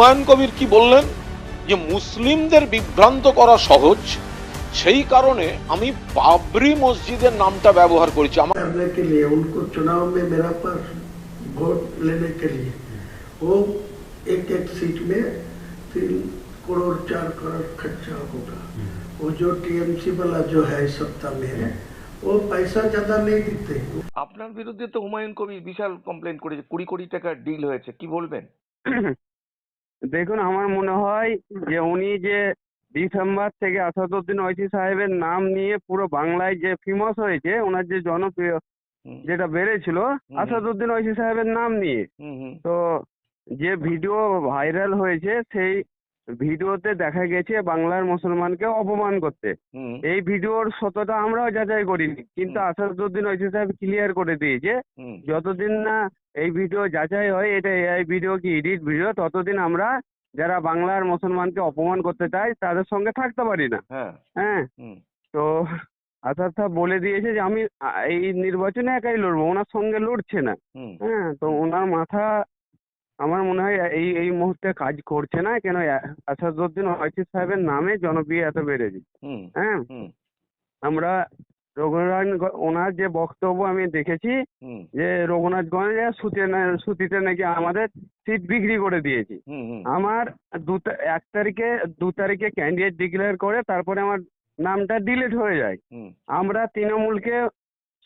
হুমায়ুন কবির কি বললেন যে মুসলিমদের বিভ্রান্ত করা সহজ, সেই কারণে আমি বাবরি মসজিদের নামটা ব্যবহার করেছি। करने के लिए उनको चुनाव में मेरा पर वोट लेने के लिए वो एक एक सीट में 3 करोड़ 4 करोड़ खर्चा होगा। वो जो टीएमसी वाला जो है सत्ता में वो पैसा ज्यादा नहीं देते। আপনার বিরুদ্ধে তো হুমায়ুন কবির বিশাল কমপ্লেন করেছে, 20 কোটি টাকার ডিল হয়েছে, কি বলবেন? দেখুন, আমার মনে হয় যে উনি যে ডিসেম্বর থেকে আসাদুদ্দিন ওয়াইসি সাহেবের নাম নিয়ে পুরো বাংলায় যে ফেমাস হয়েছে, ওনার যে জনপ্রিয় হুম, যেটা বেড়েছিল আসাদুদ্দিন ওয়াইসি সাহেবের নাম নিয়ে, হুম, হুম, তো যে ভিডিও ভাইরাল হয়েছে সেই ভিডিওতে দেখা গেছে বাংলার মুসলমানকে অপমান করতে। হুম, এই ভিডিওর সত্যতা আমরাও যাচাই করিনি, কিন্তু আসাদুদ্দিন ওয়াইসি সাহেব ক্লিয়ার করে দিয়েছে হুম, যতদিন না এই ভিডিও যাচাই হয় এটা এআই ভিডিও কি এডিট ভিডিও, ততদিন আমরা যারা বাংলার মুসলমানকে অপমান করতে চাই তাদের সঙ্গে থাকতে পারি না। হ্যাঁ, হ্যাঁ, হুম, তো আসাদ সাহেব বলে দিয়েছে যে আমি এই নির্বাচনে একাই লড়বো, ওনার সঙ্গে লড়ছে না। হুম, হ্যাঁ, তো ওনার মাথা আমার মনে হয় এই এই মুহূর্তে কাজ করছে না, কেন আসাদুদ্দিন ওয়াইসি সাহেবের নামে জনপ্রিয় এত বেড়েছে। হুম, হ্যাঁ, হুম, আমরা ওনার যে বক্তব্য আমি দেখেছি হুম, যে রঘুনাথগঞ্জে সুতিতে নাকি আমাদের সিট বিক্রি করে দিয়েছি। হুম, হুম, আমার 2 তারিখে ক্যান্ডিডেট ডিক্লেয়ার করে তারপরে আমার নামটা ডিলিট হয়ে যায়। হুম, আমরা তৃণমূলকে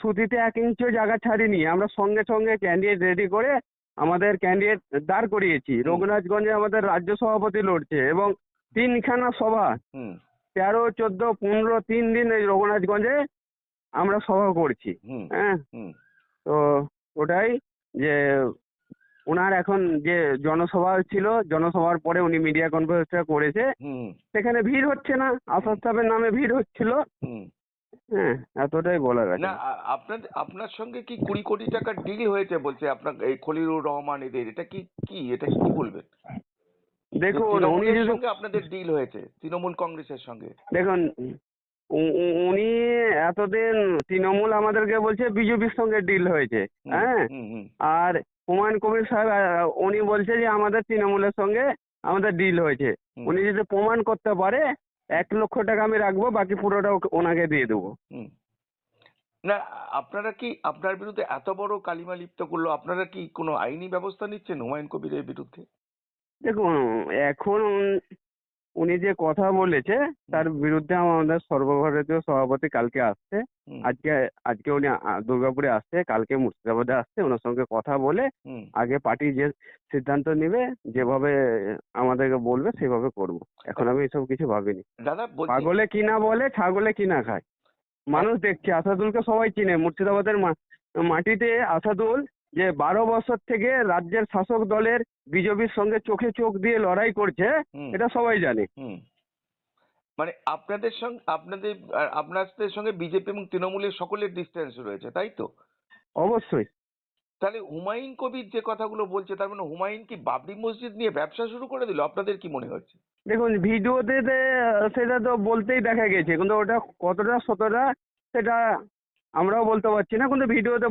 সুতিতে 1 ইঞ্চিও জায়গা ছাড়িনি, আমরা সঙ্গে সঙ্গে ক্যান্ডিডেট রেডি করে আমাদের ক্যান্ডিডেট দাঁড় করিয়েছি। রঘুনাথগঞ্জে আমাদের রাজ্য সভাপতি লড়ছে এবং 3খানা সভা, হুম, 13, 14, 15, 3 দিন এই রঘুনাথগঞ্জে আমরা সভা করছি। হুম, হ্যাঁ, হুম, তো ওটাই যে ওনার এখন যে জনসভা ছিল, জনসভার পরে উনি মিডিয়া কনফারেন্সটা করেছে, হুম, সেখানে ভিড় হচ্ছে না, আসাদ সাহেবের নামে ভিড় হচ্ছিল। হুম। হ্যাঁ, এতটাই বলার আছে। না, আপনার সঙ্গে কি 20 কোটি টাকার ডিল হয়েছে বলছে আপনার এই খলিলুর রহমান এদের, এটা কি কি এটা কি বলবেন? যে দেখুন উনি তৃণমূলের যদি সঙ্গে আপনাদের ডিল হয়েছে, তৃণমূল কংগ্রেসের সঙ্গে। দেখুন উনি এতদিন তৃণমূল আমাদেরকে বলছে বিজেপির সঙ্গে ডিল হয়েছে। হুম, হ্যাঁ, হুম, হুম, আর হুমায়ুন কবির সাহেব উনি বলছে যে আমাদের তৃণমূলের সঙ্গে আমাদের ডিল হয়েছে। হুম, উনি যদি প্রমাণ করতে পারে 1 লক্ষ টাকা আমি রাখবো, বাকি পুরোটা ওনাকে দিয়ে দেবো। হুম। না, আপনারা কি আপনার বিরুদ্ধে এত বড় কালিমা লিপ্ত করলো, আপনারা কি কোনো আইনি ব্যবস্থা নিচ্ছেন হুমায়ুন কবিরের বিরুদ্ধে? দেখুন, এখন উনি যে কথা বলেছে তার বিরুদ্ধে আমাদের সর্বভারতীয় সভাপতি কালকে আসছে। হুম, আজকে আজকে উনি দুর্গাপুরে আসছে, কালকে মুর্শিদাবাদে আসছে। ওনার সঙ্গে কথা বলে হুম। আগে পার্টি যে সিদ্ধান্ত নেবে, যেভাবে আমাদেরকে বলবে সেভাবে করব। এখন আমি এসব কিছু ভাবিনি। দাদা বলছি, পাগলে কি না বলে, ছাগলে কি না খায়, মানুষ দেখছে। আসাদুলকে সবাই চিনে, মুর্শিদাবাদের মাটিতে আসাদুল যে 12 বছর থেকে রাজ্যের শাসক দলের বিজেপির সঙ্গে চোখে চোখ দিয়ে লড়াই করছে, হুম, এটা সবাই জানে। হুম, মানে আপনাদের সঙ্গে বিজেপি এবং তৃণমূলের সকলের ডিস্টেন্স রয়েছে, তাই তো? অবশ্যই। তাহলে হুমায়ুন কবির যে কথাগুলো বলছে, তার মানে হুমায়ুন কি বাবরি মসজিদ নিয়ে ব্যবসা শুরু করে দিল? আপনাদের কি মনে হচ্ছে? দেখুন, ভিডিওতে সেটা তো বলতেই দেখা গেছে, কিন্তু ওটা কতটা সততা সেটা আমরাও বলতে পারছি না, কিন্তু ভিডিওতে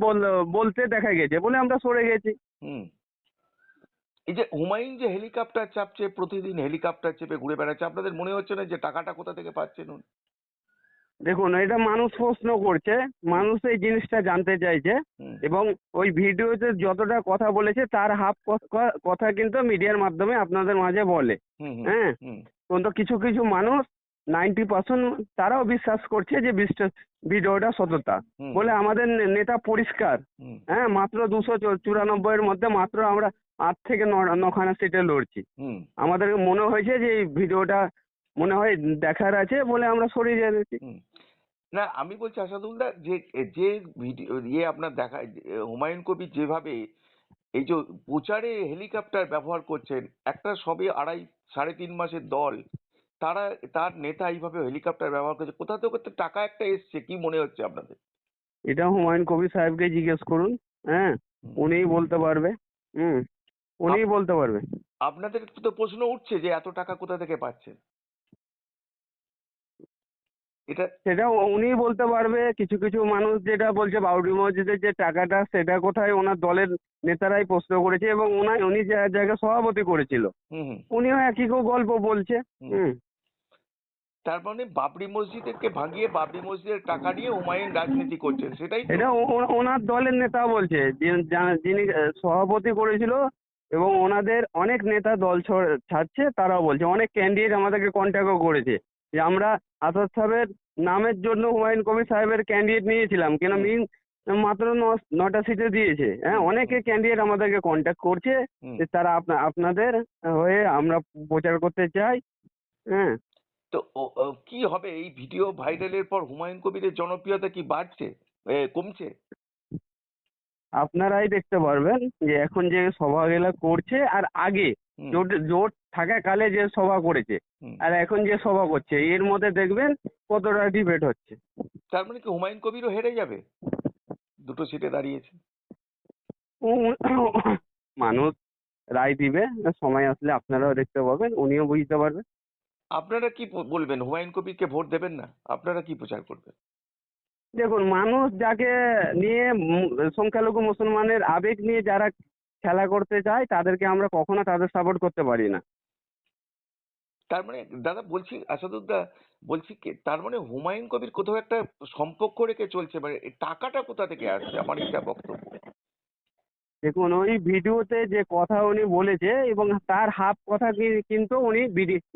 বলতে দেখা গেছে বলে আমরা সরে গেছি। হুম। এই যে হুমায়ুন যে হেলিকপ্টার চাপছে, প্রতিদিন হেলিকপ্টার চেপে ঘুরে বেড়াচ্ছে, আপনাদের মনে হচ্ছে না যে টাকাটা কোথা থেকে পাচ্ছেন উনি? দেখুন, এটা মানুষ প্রশ্ন করছে, মানুষ এই জিনিসটা জানতে চাইছে, হুম, এবং ওই ভিডিওতে যতটা কথা বলেছে তার হাফ কথা কিন্তু মিডিয়ার মাধ্যমে আপনাদের মাঝে বলে। হুম, হুম, হ্যাঁ, হুম, কিন্তু কিছু কিছু মানুষ 90% তারাও বিশ্বাস করছে যে ভিডিওটা সততা হুম, বলে। আমাদের নেতা পরিষ্কার। হুম, হ্যাঁ, মাত্র 294-এর মধ্যে মাত্র আমরা 8 থেকে 9খানা সিটে লড়ছি। হুম। আমাদের মনে হয়েছে যে এই ভিডিওটা মনে হয় দেখার আছে বলে আমরা সরিয়ে যাচ্ছি। হুম। না, আমি বলছি আসাদুল্লাহ, যে যে ভিডিও আপনার দেখায়, হুমায়ুন কবির যেভাবে এই যে প্রচারে হেলিকপ্টার ব্যবহার করছেন, একটা সবে 3.5 মাসের দল, তারা, তার নেতা এইভাবে হেলিকপ্টার ব্যবহার করছে, কোথা থেকে তো টাকা একটা এসছে, কি মনে হচ্ছে আপনাদের? এটা হুমায়ুন কবির সাহেবকে জিজ্ঞেস করুন। হ্যাঁ, হুম। উনিই বলতে পারবে। হুম, উনিই বলতে পারবে। আপনাদের তো প্রশ্ন উঠছে যে এত টাকা কোথা থেকে পাচ্ছেন? এটা সেটা উনি বলতে পারবে। কিছু কিছু মানুষ যেটা বলছে বাবরি মসজিদের যে টাকাটা সেটা কোথায়, ওনার দলের নেতারাই প্রশ্ন করেছে এবং উনি যে জায়গায় সভাপতি করেছিল, হুম হুম উনিও একই গল্প বলছে। হুম। হুম। তার মানে বাবরি মসজিদকে ভাঙিয়ে বাবরি মসজিদের টাকা নিয়ে হুমায়ুন রাজনীতি করছেন, সেটাই তো? এটা ওনার দলের নেতা বলছে, যিনি সভাপতি করেছিল, এবং ওনাদের অনেক নেতা দল ছাড়ছে তারাও বলছে। অনেক ক্যান্ডিডেট আমাদেরকে কন্ট্যাক্টও করেছে যে আমরা আসাদ সাহেবের নামের জন্য হুমায়ুন কবির সাহেবের ক্যান্ডিডেট নিয়েছিলাম, কেন মিন মাত্র 9টা সিটে দিয়েছে। হ্যাঁ, অনেকে ক্যান্ডিডেট আমাদেরকে কন্ট্যাক্ট করছে হুম। যে তারা আপনাদের হয়ে আমরা প্রচার করতে চাই। হ্যাঁ, তো কি হবে এই ভিডিও ভাইরালের পর? হুমায়ুন কবিরের জনপ্রিয়তা কি বাড়ছে, কমছে? আপনারাই দেখতে পারবেন যে এখন যে সভাগুলো করছে আর আগে হুম জোট থাকাকালে যে সভা করেছে হুম। আর এখন যে সভা করছে, এর মধ্যে দেখবেন কতটা ডিবেট হচ্ছে। তার মানে কি হুমায়ুন কবিরও হেরে যাবে? দুটো সিটে দাঁড়িয়েছে। উম, মানুষ রায় দিবে, সময় আসলে আপনারাও দেখতে পাবেন, উনিও বুঝতে পারবেন। আপনারা কি বলবেন? হুমায়ুন কবিরকে ভোট দেবেন না? আপনারা কি প্রচার করবেন? দেখুন, মানুষ যাকে নিয়ে সংখ্যালঘু মুসলমানের আবেগ নিয়ে যারা খেলা করতে চায় তাদেরকে আমরা কখনো তাদের সাপোর্ট করতে পারি না। তার মানে দাদা বলছি, আসাদুদ্দা বলছি কি, তার মানে হুমায়ুন কবির কোথাও একটা সম্পর্ক রেখে চলছে, মানে এই টাকাটা কোথা থেকে আসছে, আমার এটা বক্তব্য। দেখুন, ওই ভিডিওতে যে কথা উনি বলেছে এবং তার হাফ কথা কিন্তু উনি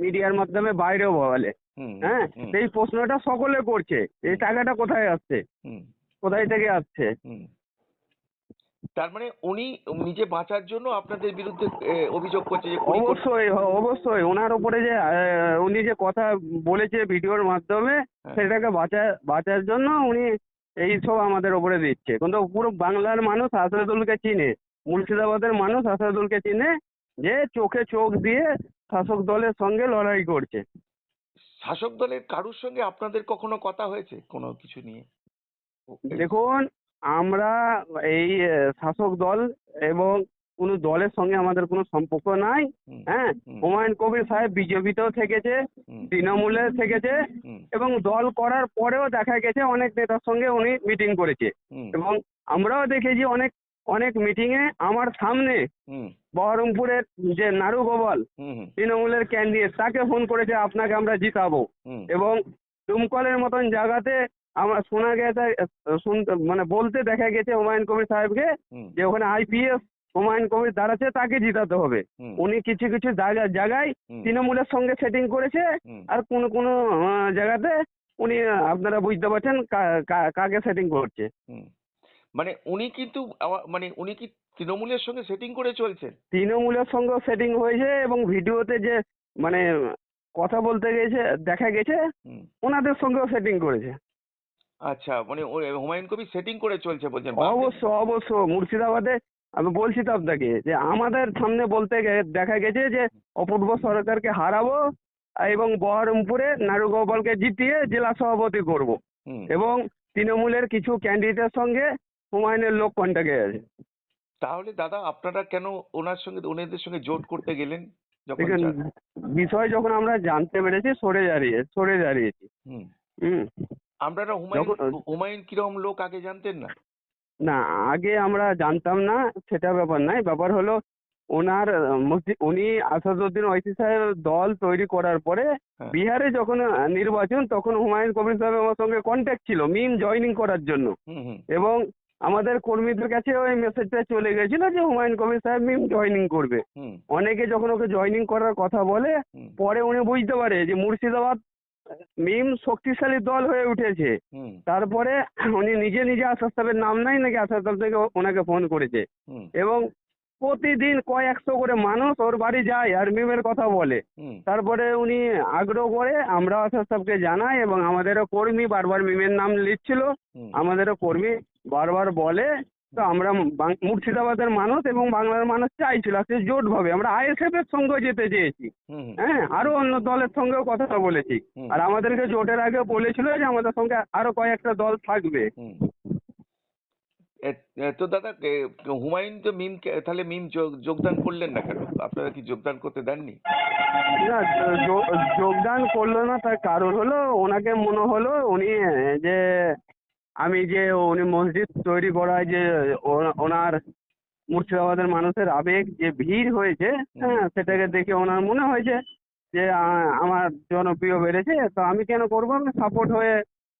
মিডিয়ার মাধ্যমে বাইরেও বলে। হুম হ্যাঁ, হুম সেই প্রশ্নটা সকলে করছে, এই টাকাটা কোথায় আসছে, হুম কোথায় থেকে আসছে। হুম। তার মানে উনি নিজে বাঁচার জন্য আপনাদের বিরুদ্ধে অভিযোগ করছে যে 20 কোটি। অবশ্যই অবশ্যই ওনার উপরে যে উনি যে কথা বলেছে ভিডিওর মাধ্যমে, হ্যাঁ। সেটাকে বাঁচার জন্য উনি এই সব আমাদের উপরে দিচ্ছে। কিন্তু পুরো বাংলার মানুষ আসাদুলকে চিনে, মুর্শিদাবাদের মানুষ আসাদুলকে চিনে, যে চোখে চোখ দিয়ে শাসক দলের সঙ্গে লড়াই করছে। শাসক দলের কারুর সঙ্গে আপনাদের কখনো কথা হয়েছে কোনো কিছু নিয়ে? দেখুন, আমরা এই শাসক দল এবং কোনো দলের সঙ্গে আমাদের কোনো সম্পর্ক নাই। হুম হ্যাঁ, হুম হুমায়ুন কবির সাহেব বিজেপিতেও থেকেছে, হুম তৃণমূলে থেকেছে, হুম এবং দল করার পরেও দেখা গেছে অনেক নেতার সঙ্গে উনি মিটিং করেছে। হুম এবং আমরাও দেখেছি অনেক অনেক মিটিংয়ে আমার সামনে হুম বহরমপুরের যে নাড়ু গোপাল হুম হুম তৃণমূলের ক্যান্ডিডেট, তাকে ফোন করেছে আপনাকে আমরা জিতাবো। হুম এবং ডুমকলের মতন জায়গাতে আমার শোনা গেছে, শুনতে মানে বলতে দেখা গেছে হুমায়ুন কবির সাহেবকে হুম যে ওখানে আইপিএস হুমায়ুন কবির দাঁড়াচ্ছে, তাকে জিতাতে হবে। হুম উনি কিছু কিছু জায়গায় হুম তৃণমূলের সঙ্গে সেটিং করেছে, হুম আর কোনো কোনো জায়গাতে উনি আপনারা বুঝতে পারছেন কাকে সেটিং করছে। হুম। মানে উনি কিন্তু মানে উনি কি তৃণমূলের সঙ্গে সেটিং করে চলছেন? তৃণমূলের সঙ্গেও সেটিং হয়েছে এবং ভিডিওতে যে মানে কথা বলতে গেছে দেখা গেছে হুম। ওনাদের সঙ্গেও সেটিং করেছে। আচ্ছা, মানে হুমায়ুন কবির সেটিং করে চলছে বলছেন? অবশ্য মুর্শিদাবাদে আমি বলছি তো আপনাকে যে আমাদের সামনে বলতে দেখা গেছে যে অপূর্ব সরকারকে হারাবো এবং বহরমপুরে নাড়ুগোপালকে জিতিয়ে জেলা সভাপতি করব। হুম। এবং তৃণমূলের কিছু ক্যান্ডিডেটের সঙ্গে হুমায়ুনের লোক কন্ট্যাক্টে আছে। তাহলে দাদা আপনারা কেন ওনাদের সঙ্গে জোট করতে গেলেন যখন দেখুন, বিষয় যখন আমরা জানতে পেরেছি সরে দাঁড়িয়েছি। হুম। হুম। আপনারা যখন হুমায়ুন কিরকম লোক আগে জানতেন না? না, আগে আমরা জানতাম না, সেটা ব্যাপার নাই। ব্যাপার হলো ওনার উনি আসাদুদ্দিন ওয়াইসি সাহেব দল তৈরি করার পরে হ্যাঁ। বিহারে যখন নির্বাচন, তখন হুমায়ুন কবির সাহেব আমার সঙ্গে কন্ট্যাক্ট ছিল মিম জয়েনিং করার জন্য। হুম হুম এবং আমাদের কর্মীদের কাছে ওই মেসেজটা চলে গেছিল যে হুমায়ুন কবির সাহেব মিম জয়েনিং করবে। হুম অনেকে যখন ওকে জয়েনিং করার কথা বলে, হুম পরে উনি বুঝতে পারে যে মুর্শিদাবাদ মিম শক্তিশালী দল হয়ে উঠেছে। হুম তারপরে উনি নিজে নিজে আসাদ সাহেবের নাম নাই নাকি আসাদ সাহেব থেকে ওনাকে ফোন করেছে। হুম এবং প্রতিদিন কয়েকশো করে মানুষ ওর বাড়ি যায় আর মিমের কথা বলে। হুম তারপরে উনি আগ্রহ করে আমরা আসাদ সাহেবকে জানাই এবং আমাদেরও কর্মী বারবার মিমের নাম লিখছিল, হুম আমাদেরও কর্মী বারবার বলে। তো আমরা মুর্শিদাবাদের মানুষ এবং বাংলার মানুষ চাইছিল আজকে জোটভাবে আমরা আইএসএফ এর সঙ্গেও যেতে চেয়েছি। হুম হুম হ্যাঁ, আরো অন্য দলের সঙ্গেও কথা বলেছি। হুম। আর আমাদেরকে জোটের আগে বলেছিল যে আমাদের সঙ্গে আরো কয়েকটা দল থাকবে। হুম। তো দাদা তাহলে মিম যোগদান করলেন না কেন? আপনারা কি যোগদান করতে দেননি? না, যোগদান করলো না, তার কারণ হলো ওনাকে মনে হলো উনি যে উনি মসজিদ তৈরি করায় যে ওনার মুর্শিদাবাদের মানুষের আবেগ যে ভিড় হয়েছে, হ্যাঁ, সেটাকে দেখে ওনার মনে হয়েছে যে আমার জনপ্রিয় বেড়েছে, তো আমি কেন করবো, আমি সাপোর্ট হয়ে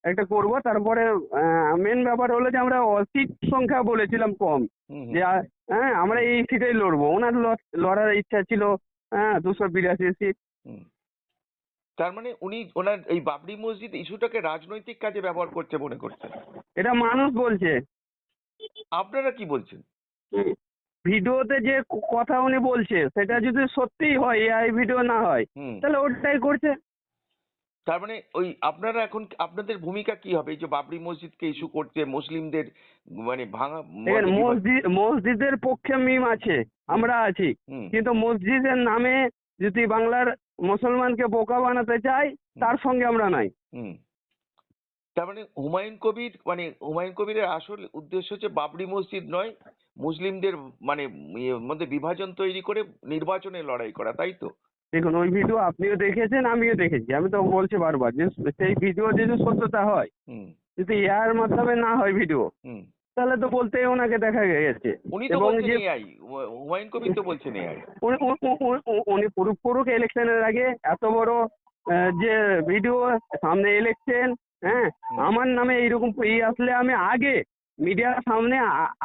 একটা করব। তারপরে মেন ব্যাপার হলো যে আমরা সিট সংখ্যা বলেছিলাম কম, হুম হুম যে হ্যাঁ আমরা এই সিটেই লড়বো। ওনার লড়ার ইচ্ছা ছিল 282 সিট। হুম। তার মানে উনি ওনার এই বাবরি মসজিদ ইস্যুটাকে রাজনৈতিক কাজে ব্যবহার করছে মনে করছেন? এটা মানুষ বলছে। আপনারা কি বলছেন? হুম। ভিডিওতে যে কথা উনি বলছে সেটা যদি সত্যিই হয়, এআই ভিডিও না হয়, হুম। তাহলে ওটাই করছে। তার মানে ওই আপনারা এখন আপনাদের ভূমিকা কি হবে? এই যে বাবরি মসজিদকে ইস্যু করছে, মুসলিমদের মানে ভাঙা দেখেন, বিভা- মসজিদের পক্ষে মিম আছে, আমরা আছি, হুম কিন্তু মসজিদের নামে যদি বাংলার মুসলমানকে বোকা বানাতে চাই, তার সঙ্গে আমরা নাই। হুম। তার মানে হুমায়ুন কবিরের আসল উদ্দেশ্য হচ্ছে বাবরি মসজিদ নয়, মুসলিমদের মানে মধ্যে বিভাজন তৈরি করে নির্বাচনে লড়াই করা, তাই তো? দেখুন, ওই ভিডিও আপনিও দেখেছেন, আমিও দেখেছি। আমি তো বলছি বারবার যে সেই ভিডিও যদি সত্যতা হয়, হুম যদি এআর মাধ্যমে না হয় ভিডিও, হুম। তাহলে তো বলতেই ওনাকে দেখা গেছে। উনি তো এবং বলছেন যে এআই, হুমায়ুন কবির তো বলছেন এআই। উনি পুরুষ ইলেকশনের আগে এত বড় যে ভিডিও, সামনে ইলেকশন, হ্যাঁ, আমার নামে এইরকম আসলে আমি আগে মিডিয়ার সামনে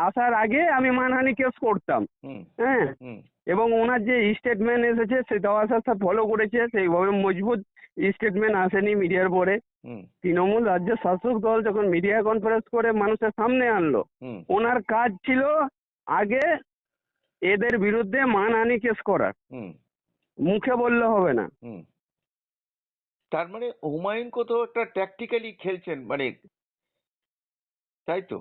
আসার আগে আমি মানহানি কেস করতাম, হুম হ্যাঁ। হুম এবং ওনার যে স্টেটমেন্ট এসেছে সেটা আসার সাথে ফলো করেছে, সেইভাবে মজবুত স্টেটমেন্ট আসেনি মিডিয়ার পরে। হুম তৃণমূল রাজ্যের শাসক দল যখন মিডিয়া কনফারেন্স করে মানুষের সামনে আনলো, হুম ওনার কাজ ছিল আগে এদের বিরুদ্ধে মানহানি কেস করা, হুম মুখে বললে হবে না। হুম। তার মানে হুমায়ুন কোথাও একটা ট্যাকটিক্যালি খেলছেন মানে, তাই তো?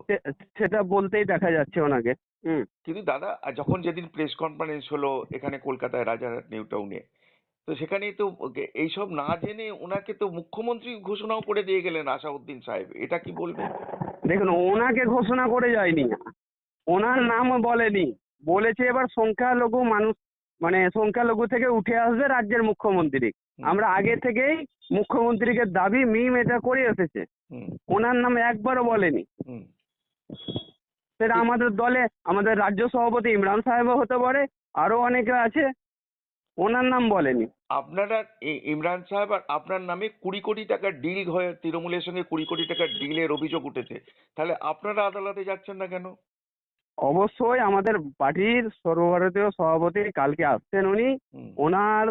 সেটা বলতেই দেখা যাচ্ছে ওনাকে। হুম। কিন্তু দাদা, যখন যেদিন প্রেস কনফারেন্স হলো এখানে কলকাতায় রাজারহাট নিউ টাউনে, তো সেখানেই তো এইসব না জেনে ওনাকে তো মুখ্যমন্ত্রী ঘোষণাও করে দিয়ে গেলেন আসাউদ্দিন সাহেব, এটা কি বলবেন? দেখুন, ওনাকে ঘোষণা করে যায়নি, ওনার নামও বলেনি, বলেছে এবার সংখ্যালঘু মানুষ, মানে সংখ্যালঘু থেকে উঠে আসবে রাজ্যের মুখ্যমন্ত্রী। আমরা আগে থেকেই মুখ্যমন্ত্রীকে দাবি মিম এটা করে এসেছে, হুম ওনার নাম একবারও বলেনি। হুম। সেটা আমাদের দলে আমাদের রাজ্য সভাপতি ইমরান সাহেবও হতে পারে, আরো অনেকে আছে, ওনার নাম বলেনি। আপনারা ইমরান সাহেব আর আপনার নামে 20 কোটি টাকার ডিল হয়ে তৃণমূলের সঙ্গে 20 কোটি টাকার ডিলের অভিযোগ উঠেছে, তাহলে আপনারা আদালতে যাচ্ছেন না কেন? অবশ্যই আমাদের পার্টির সর্বভারতীয় সভাপতি কালকে আসছেন, উনি হুম। ওনার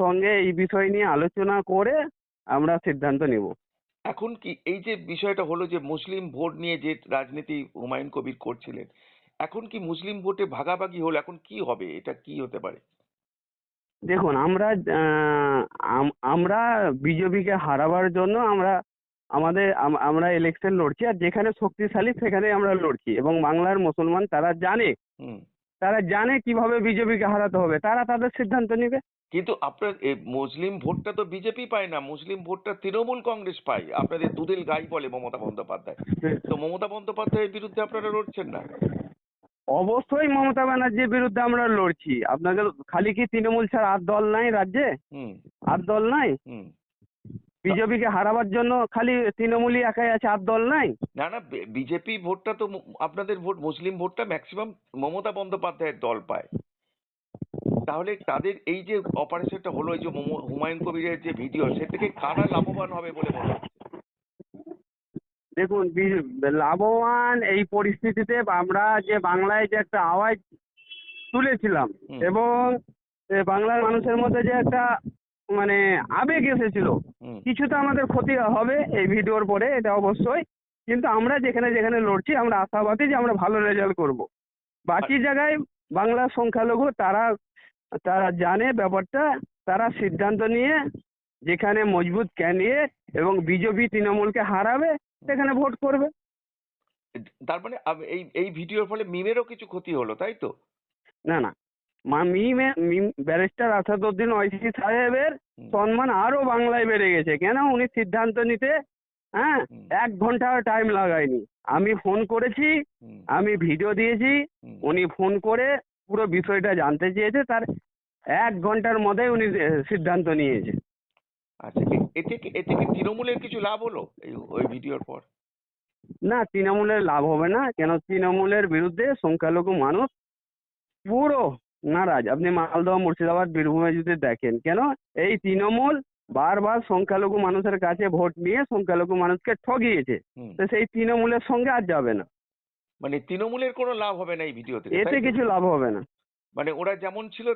সঙ্গে এই বিষয় নিয়ে আলোচনা করে আমরা সিদ্ধান্ত নিব। এখন কি এই যে বিষয়টা হলো যে মুসলিম ভোট নিয়ে যে রাজনীতি হুমায়ুন কবির করছিলেন, এখন কি মুসলিম ভোটে ভাগাভাগি হলো, এখন কি হবে, এটা কি হতে পারে? দেখুন, আমরা বিজেপিকে হারাবার জন্য আমরা ইলেকশন লড়ছি, আর যেখানে শক্তিশালী সেখানে আমরা লড়ছি, এবং বাংলার মুসলমান হুম। তারা জানে কিভাবে বিজেপিকে হারাতে হবে, তারা তাদের সিদ্ধান্ত নেবে। কিন্তু আপনার এই মুসলিম ভোটটা তো বিজেপি পায় না, মুসলিম ভোটটা তৃণমূল কংগ্রেস পায়, আপনাদের দুধেল গাই বলে মমতা বন্দ্যোপাধ্যায়। তো মমতা বন্দ্যোপাধ্যায়ের বিরুদ্ধে আপনারা লড়ছেন না? অবশ্যই মমতা ব্যানার্জির বিরুদ্ধে আমরা লড়ছি। আপনাকে খালি কি তৃণমূল ছাড়া আর দল নাই রাজ্যে? হুম আর দল নাই? হুম। বিজেপিকে হারাবার জন্য খালি তৃণমূলই একাই আছে, আর দল নাই? না না, বিজেপি ভোটটা তো আপনাদের ভোট, মুসলিম ভোটটা ম্যাক্সিমাম মমতা বন্দ্যোপাধ্যায়ের দল পায়। তাহলে তাদের এই যে অপারেশনটা হলো, এই যে হুমায়ুন কবিরের যে ভিডিও, সে থেকে কারা লাভবান হবে বলে মনে হচ্ছে? দেখুন, লাভবান এই পরিস্থিতিতে আমরা যে বাংলায় যে একটা আওয়াজ তুলেছিলাম, হুম। এবং বাংলার মানুষের মধ্যে যে একটা মানে আবেগ এসেছিল, হুম। কিছুটা আমাদের ক্ষতি হবে এই ভিডিওর পরে, এটা অবশ্যই। কিন্তু আমরা যেখানে যেখানে লড়ছি আমরা আশাবাদী যে আমরা ভালো রেজাল্ট করব। বাকি জায়গায় বাংলার সংখ্যালঘু তারা তারা জানে ব্যাপারটা, তারা সিদ্ধান্ত নিয়ে যেখানে মজবুত ক্যান্ডিডেট এবং বিজেপি তৃণমূলকে হারাবে সেখানে ভোট করবে। তার মানে এই এই ভিডিওর ফলে মিমেরও কিছু ক্ষতি হলো, তাই তো? না না, ব্যারিস্টার আসাদুদ্দিন ওয়াইসি সাহেবের হুম। সম্মান আরো বাংলায় বেড়ে গেছে। কেন? উনি সিদ্ধান্ত নিতে, হ্যাঁ, হুম। 1 ঘন্টা টাইম লাগায়নি। আমি ফোন করেছি, হুম। আমি ভিডিও দিয়েছি, হুম। উনি ফোন করে পুরো বিষয়টা জানতে চেয়েছে, তার 1 ঘন্টার মধ্যে উনি সিদ্ধান্ত নিয়েছে। আচ্ছা, এতে কি তৃণমূলের কিছু লাভ হলো ওই ভিডিওর পর? না, তৃণমূলের লাভ হবে না, কেন তৃণমূলের বিরুদ্ধে সংখ্যালঘু মানুষ পুরো নারাজ। আপনি মালদহ, মুর্শিদাবাদ, বীরভূমে যদি দেখেন, কেন এই তৃণমূল বারবার সংখ্যালঘু মানুষের কাছে ভোট নিয়ে সংখ্যালঘু মানুষকে ঠকিয়েছে। হুম। তো সেই তৃণমূলের সঙ্গে আর যাবে না, মানে তৃণমূলের কোনো লাভ হবে না এই ভিডিও থেকে, এতে তাই তো? কিছু লাভ হবে না। মানে ওরা যেমন ছিল,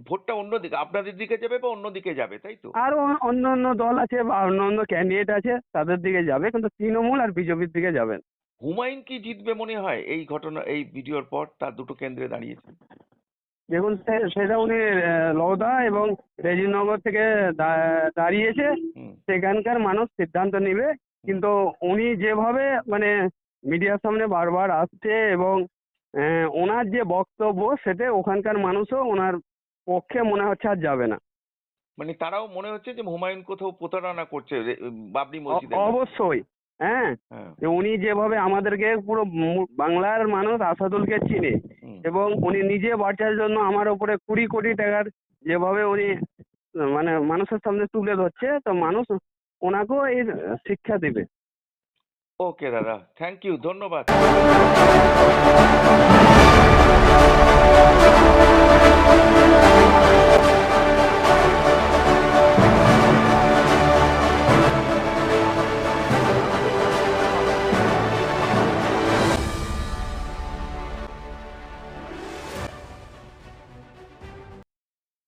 ভোটটা অন্যদিকে, আপনাদের দিকে যাবে বা অন্যদিকে যাবে, তাই তো? আরো অন্য অন্য দল আছে বা অন্য অন্য ক্যান্ডিডেট আছে, তাদের দিকে যাবে, কিন্তু তৃণমূল আর বিজেপির দিকে যাবে না। হুমায়ুন কি জিতবে মনে হয় এই ঘটনা, এই ভিডিওর পর তার দুটো কেন্দ্রে দাঁড়িয়েছে? দেখুন, সেটা উনি লওদা এবং রেজিনগর থেকে দাঁড়িয়েছে, হুম। সেখানকার মানুষ সিদ্ধান্ত নেবে। কিন্তু উনি যেভাবে মানে মিডিয়ার সামনে বারবার আসছে এবং ওনার যে বক্তব্য, সেটা ওখানকার মানুষও ওনার পক্ষে মনে হচ্ছে আর যাবে না। মানে তারাও মনে হচ্ছে যে হুমায়ুন কোথাও প্রতারণা করছে বাবরি মসজিদের নামে। অবশ্যই, হ্যাঁ। হ্যাঁ। যে উনি যেভাবে আমাদেরকে পুরো বাংলার মানুষ আসাদুলকে চিনে, হুম। এবং উনি নিজে বাঁচার জন্য আমার উপরে 20 কোটি টাকার যেভাবে উনি মানে মানুষের সামনে তুলে ধরছে, তো মানুষ ওনাকেও এই শিক্ষা দেবে। ওকে দাদা, থ্যাংক ইউ, ধন্যবাদ।